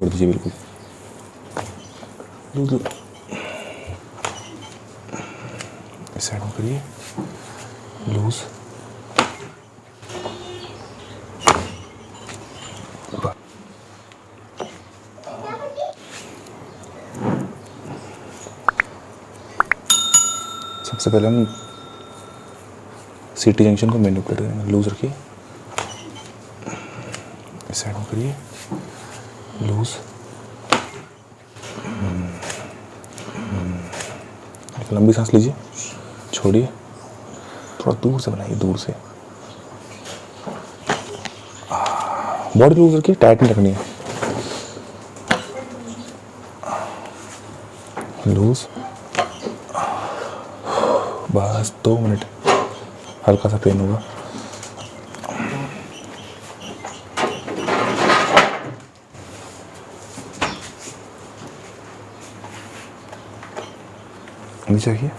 छोड़ दीजिए बिल्कुल। लूज इस साइड में करिए, लूज। सबसे पहले हम सीटी जंक्शन को मैनिपुलेट करेंगे। लूज रखिए, इस साइड में करिए, लूज। लंबी सांस लीजिए, छोड़िए, थोड़ा दूर से बनाइए, दूर से। बॉडी लूज रखिए, टाइट नहीं रखनी है। लूज, बस 2 मिनट। हल्का सा पेन होगा। नीचे रखिए,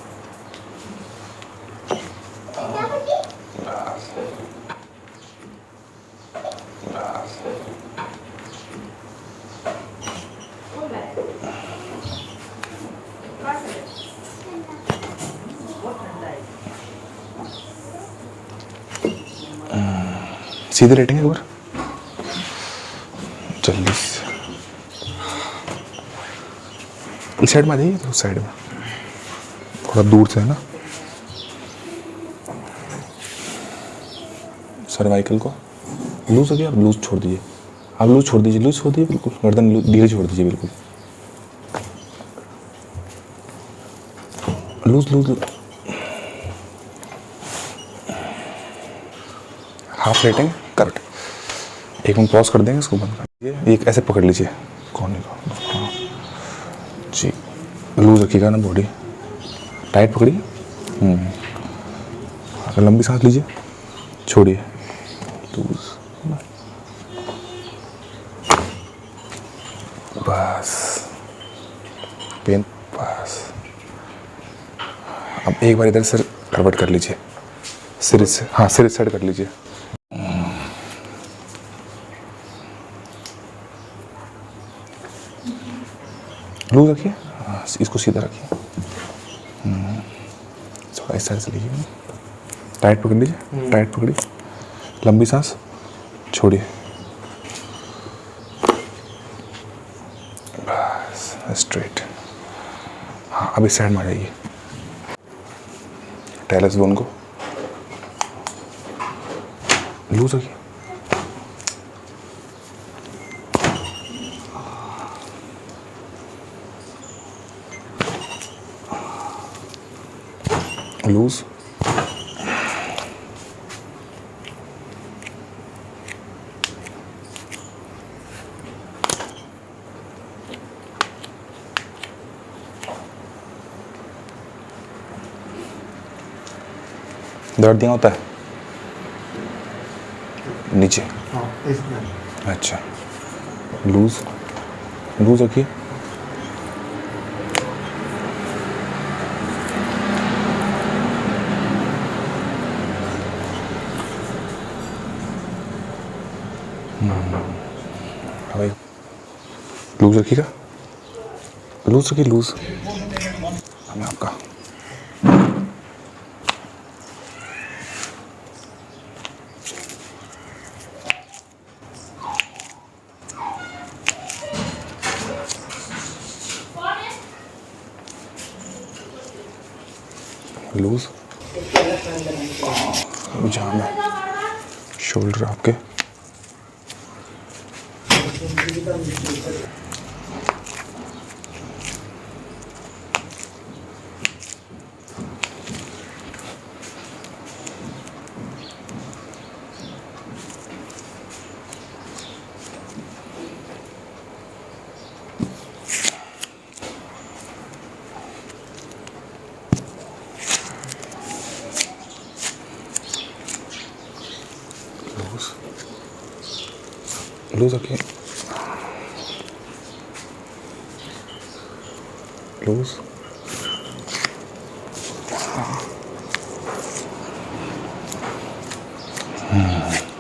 सीधे लेटेंगे एक बार, जल्दी से। इस साइड में आ जाइए, तो उस साइड में थोड़ा दूर से है ना। सर्वाइकल को लूज हो गया, अब लूज छोड़ दीजिए। आप लूज छोड़ दीजिए, लूज छोड़ दीजिए बिल्कुल। गर्दन धीरे छोड़ दीजिए बिल्कुल। लूज लूज, हाफ लेटेंगे, करेक्ट। 1 मिनट पॉज कर देंगे, इसको बंद कर दीजिए। एक ऐसे पकड़ लीजिए कोने को, हाँ जी। लूज रखिएगा ना, बॉडी टाइट पकड़िए। लंबी सांस लीजिए, छोड़िए, लूज। बस, पेन, बस। अब एक बार इधर से करवट कर लीजिए, सिर से, हाँ सिर साइड कर लीजिए। लूज रखिए, हाँ इसको सीधा रखिए। थोड़ा इस साइड से लीजिए, टाइट पकड़ लीजिए, टाइट पकड़िए। लंबी सांस, छोड़िए, बस स्ट्रेट। हाँ अब इस साइड में आ जाइए, टैलस बोन को लूज रखिए, लूज। दर्द यहाँ होता है नीचे, अच्छा। लूज, लूज रखिए, लूज रखिएगा, लूज रखिए, लूज। हमें आपका लूज, जाम है, शोल्डर आपके। लूज रखिए, लूज।